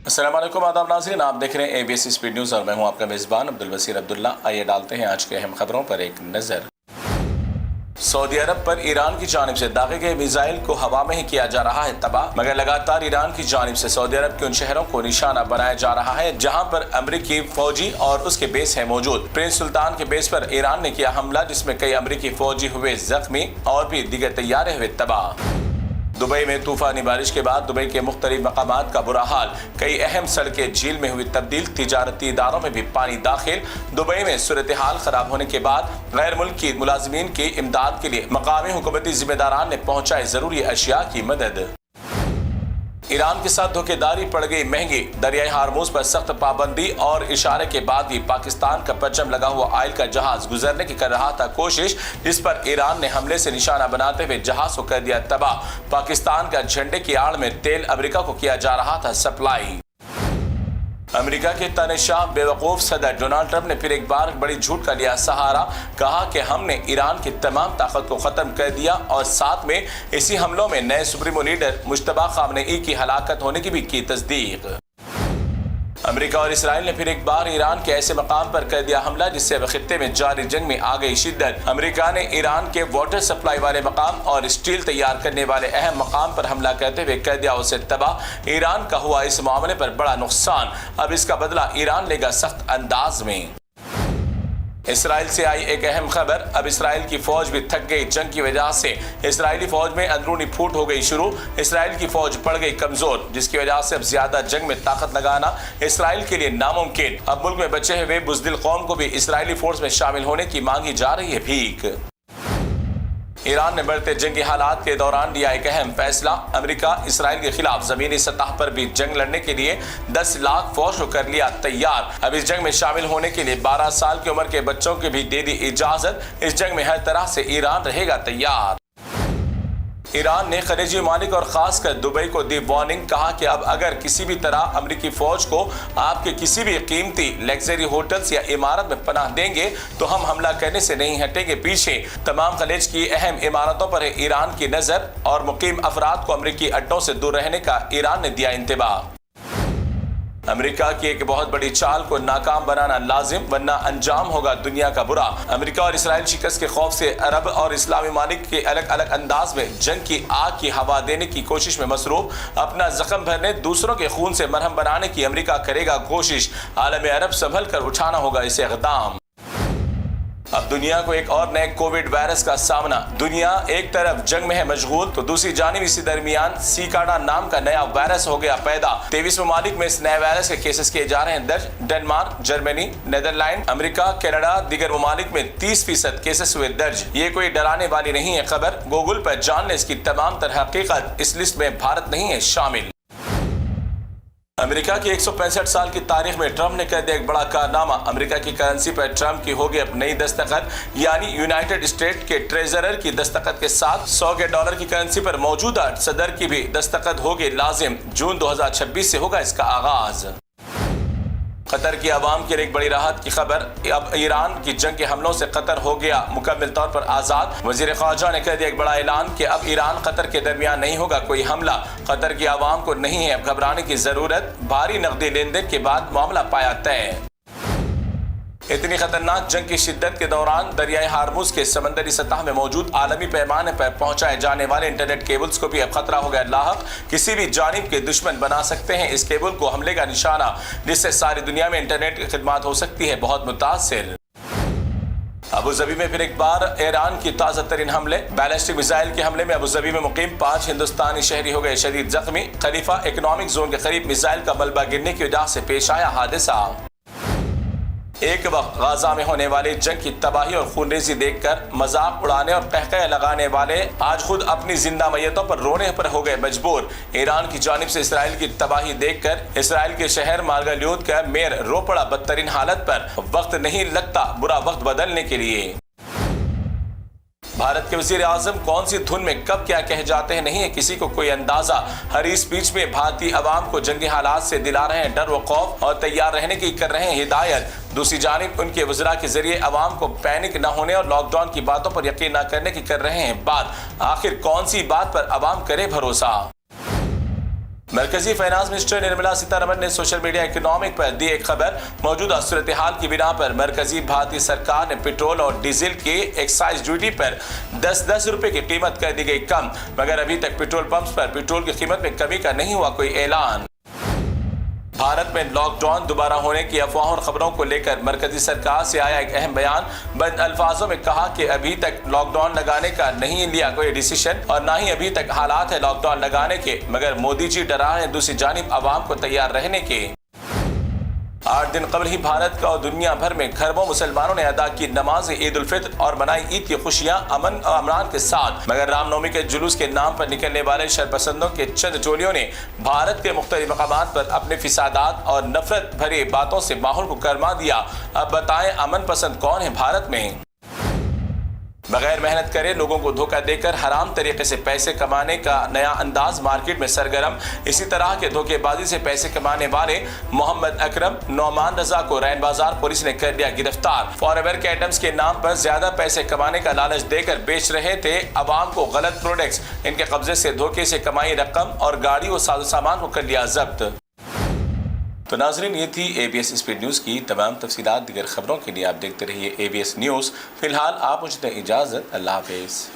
अस्सलाम वालेकुम, आदाब नाज़रीन, आप देख रहे हैं ABC स्पीड न्यूज़ और मैं हूं आपका मेज़बान अब्दुल बसीर अब्दुल्ला। आइए डालते हैं आज के अहम खबरों पर एक नज़र। सऊदी अरब पर ईरान की जानिब से दागे गए मिसाइल को हवा में ही किया जा रहा है तबाह, मगर लगातार ईरान की जानिब से सऊदी अरब के उन शहरों को निशाना बनाया जा रहा है जहां पर अमरीकी फौजी और उसके बेस है मौजूद। प्रिंस सुल्तान के बेस पर ईरान ने किया हमला जिसमें कई अमरीकी फौजी हुए जख्मी और भी दीगर तैयारे हुए तबाह। दुबई में तूफानी बारिश के बाद दुबई के मुख्तलिफ मकामात का बुरा हाल, कई अहम सड़कें झील में हुई तब्दील, तिजारती इदारों में भी पानी दाखिल। दुबई में सूरत हाल खराब होने के बाद गैर मुल्की मुलाजिमीन की इमदाद के लिए मकामी हुकूमती जिम्मेदारान ने पहुंचाई जरूरी अशिया की मदद। ईरान के साथ धोखेदारी पड़ गई महंगी, दरियाई हार्मूज पर सख्त पाबंदी और इशारे के बाद भी पाकिस्तान का परचम लगा हुआ ऑयल का जहाज गुजरने की कर रहा था कोशिश, जिस पर ईरान ने हमले से निशाना बनाते हुए जहाज को कर दिया तबाह। पाकिस्तान का झंडे की आड़ में तेल अमेरिका को किया जा रहा था सप्लाई। अमेरिका के तानेशाह बेवकूफ सदर डोनाल्ड ट्रंप ने फिर एक बार बड़ी झूठ का लिया सहारा, कहा कि हमने ईरान की तमाम ताकत को खत्म कर दिया और साथ में इसी हमलों में नए सुप्रीमो लीडर मुश्तबा खामनेई की हलाकत होने की भी की तस्दीक। अमेरिका और इसराइल ने फिर एक बार ईरान के ऐसे मकाम पर कर दिया हमला जिससे अब खित्ते में जारी जंग में आ गई शिद्दत। अमेरिका ने ईरान के वाटर सप्लाई वाले मकाम और स्टील तैयार करने वाले अहम मकाम पर हमला करते हुए कर दिया उसे तबाह। ईरान का हुआ इस मामले पर बड़ा नुकसान, अब इसका बदला ईरान लेगा सख्त अंदाज में। इसराइल से आई एक अहम खबर, अब इसराइल की फौज भी थक गई जंग की वजह से। इसराइली फौज में अंदरूनी फूट हो गई शुरू, इसराइल की फौज पड़ गई कमजोर, जिसकी वजह से अब ज्यादा जंग में ताकत लगाना इसराइल के लिए नामुमकिन। अब मुल्क में बचे हुए बुज़दिल कौम को भी इसराइली फोर्स में शामिल होने की मांगी जा रही है भीख। ईरान ने बढ़ते जंगी हालात के दौरान लिया एक अहम फैसला, अमेरिका इसराइल के खिलाफ जमीनी सतह पर भी जंग लड़ने के लिए 10 लाख फौज को कर लिया तैयार। अब इस जंग में शामिल होने के लिए 12 साल की उम्र के बच्चों की भी दे दी इजाजत। इस जंग में हर तरह से ईरान रहेगा तैयार। ईरान ने खलीजी मालिक और खासकर दुबई को दी वार्निंग, कहा कि अब अगर किसी भी तरह अमेरिकी फौज को आपके किसी भी कीमती लग्जरी होटल्स या इमारत में पनाह देंगे तो हम हमला करने से नहीं हटेंगे पीछे। तमाम खलीज की अहम इमारतों पर है ईरान की नजर और मुकीम अफराद को अमेरिकी अड्डों से दूर रहने का ईरान ने दिया इंतबाह। अमेरिका की एक बहुत बड़ी चाल को नाकाम बनाना लाजिम, वरना अंजाम होगा दुनिया का बुरा। अमेरिका और इसराइल शिकस्त के खौफ से अरब और इस्लामी मालिक के अलग अलग अंदाज में जंग की आग की हवा देने की कोशिश में मसरूफ। अपना जख्म भरने, दूसरों के खून से मरहम बनाने की अमेरिका करेगा कोशिश। आलम अरब संभल कर उठाना होगा इसे इक़दाम। अब दुनिया को एक और नए कोविड वायरस का सामना। दुनिया एक तरफ जंग में है मशगूल तो दूसरी जानिब इसी दरमियान सिकाडा नाम का नया वायरस हो गया पैदा। 23 ममालिक में इस नए वायरस के केसेस किए जा रहे हैं दर्ज। Denmark, Germany, Netherland, America, Canada, दीगर ममालिक में 30% केसेस हुए दर्ज। ये कोई डराने वाली नहीं है खबर, गूगल पर जान ले इसकी तमाम तरह हकीकत। इस लिस्ट में भारत नहीं है शामिल। अमेरिका की 165 साल की तारीख में ट्रंप ने कर दिया एक बड़ा कारनामा। अमेरिका की करेंसी पर ट्रंप की होगी अब नई दस्तखत, यानी यूनाइटेड स्टेट के ट्रेजरर की दस्तखत के साथ $100 के की करेंसी पर मौजूदा सदर की भी दस्तखत होगी लाजिम। जून 2026 से होगा इसका आगाज। कतर की आवाम के लिए एक बड़ी राहत की खबर, अब ईरान की जंग के हमलों से कतर हो गया मुकम्मल तौर पर आज़ाद। वज़ीर ख़ारजा ने कर दिया एक बड़ा ऐलान कि अब ईरान कतर के दरमियान नहीं होगा कोई हमला। कतर की आवाम को नहीं है अब घबराने की ज़रूरत, भारी नकदी लेन देन के बाद मामला पाया तय। इतनी खतरनाक जंग की शिद्दत के दौरान दरियाई हार्मूज के समंदरी सतह में मौजूद आलमी पैमाने पर पहुंचाए जाने वाले इंटरनेट केबल्स को भी अब खतरा हो गया लाहक। किसी भी जानिब के दुश्मन बना सकते हैं इस केबल को हमले का निशाना, जिससे सारी दुनिया में इंटरनेट की खिदमत हो सकती है बहुत मुतासिर। अबूजबी में फिर एक बार ईरान की ताज़ा तरीन हमले, बैलिस्टिक मिसाइल के हमले में अबूजबी में मुकीम 5 हिंदुस्तानी शहरी हो गए शदीद जख्मी। खलीफा इकोनॉमिक जोन के करीब मिसाइल का मलबा गिरने की वजह से पेश आया हादसा। एक वक्त गाजा में होने वाली जंग की तबाही और खूनरेजी देखकर मजाक उड़ाने और कहकह लगाने वाले आज खुद अपनी जिंदा मैयतों पर रोने पर हो गए मजबूर। ईरान की जानिब से इसराइल की तबाही देखकर इसराइल के शहर मार्गल्यूद का मेयर रो पड़ा बदतरीन हालत पर। वक्त नहीं लगता बुरा वक्त बदलने के लिए। भारत के वजीर आजम कौन सी धुन में कब क्या कह जाते हैं नहीं है किसी को कोई अंदाजा। हर स्पीच में भारतीय अवाम को जंगी हालात से दिला रहे हैं डर व खौफ और तैयार रहने की कर रहे हैं हिदायत। दूसरी जानिब उनके वज़रा के जरिए अवाम को पैनिक न होने और लॉकडाउन की बातों पर यकीन न करने की कर रहे हैं बात। आखिर कौन सी बात पर अवाम करे भरोसा। مرکزی فائنانس منسٹر نرملا سیتارمن نے سوشل میڈیا اکنامک پر دی ایک خبر، موجودہ صورتحال کی بنا پر مرکزی بھارتی سرکار نے پیٹرول اور ڈیزل کی ایکسائز ڈیوٹی پر 10 روپے کی قیمت کر دی گئی کم، مگر ابھی تک پیٹرول پمپس پر پیٹرول کی قیمت میں کمی کا نہیں ہوا کوئی اعلان۔ بھارت میں لاک ڈاؤن دوبارہ ہونے کی افواہوں اور خبروں کو لے کر مرکزی سرکار سے آیا ایک اہم بیان، بند الفاظوں میں کہا کہ ابھی تک لاک ڈاؤن لگانے کا نہیں لیا کوئی ڈیسیشن اور نہ ہی ابھی تک حالات ہے لاک ڈاؤن لگانے کے، مگر مودی جی ڈرا رہے ہیں دوسری جانب عوام کو تیار رہنے کے۔ 8 دن قبل ہی بھارت کا اور دنیا بھر میں کھربوں مسلمانوں نے ادا کی نماز عید الفطر اور منائی عید کی خوشیاں امن اور امران کے ساتھ، مگر رام نومی کے جلوس کے نام پر نکلنے والے شرپسندوں کے چند ٹولیوں نے بھارت کے مختلف مقامات پر اپنے فسادات اور نفرت بھری باتوں سے ماحول کو گرما دیا۔ اب بتائیں امن پسند کون ہے بھارت میں؟ بغیر محنت کرے لوگوں کو دھوکہ دے کر حرام طریقے سے پیسے کمانے کا نیا انداز مارکیٹ میں سرگرم۔ اسی طرح کے دھوکے بازی سے پیسے کمانے والے محمد اکرم نعمان رضا کو رین بازار پولیس نے کر لیا گرفتار۔ فار ایور کے آئٹمز کے نام پر زیادہ پیسے کمانے کا لالچ دے کر بیچ رہے تھے عوام کو غلط پروڈکٹس، ان کے قبضے سے دھوکے سے کمائی رقم اور گاڑی و ساز و سامان کو کر لیا ضبط۔ تو ناظرین، یہ تھی اے بی ایس اسپیڈ نیوز کی تمام تفصیلات۔ دیگر خبروں کے لیے آپ دیکھتے رہیے اے بی ایس نیوز۔ فی الحال آپ مجھے دیں اجازت، اللہ حافظ۔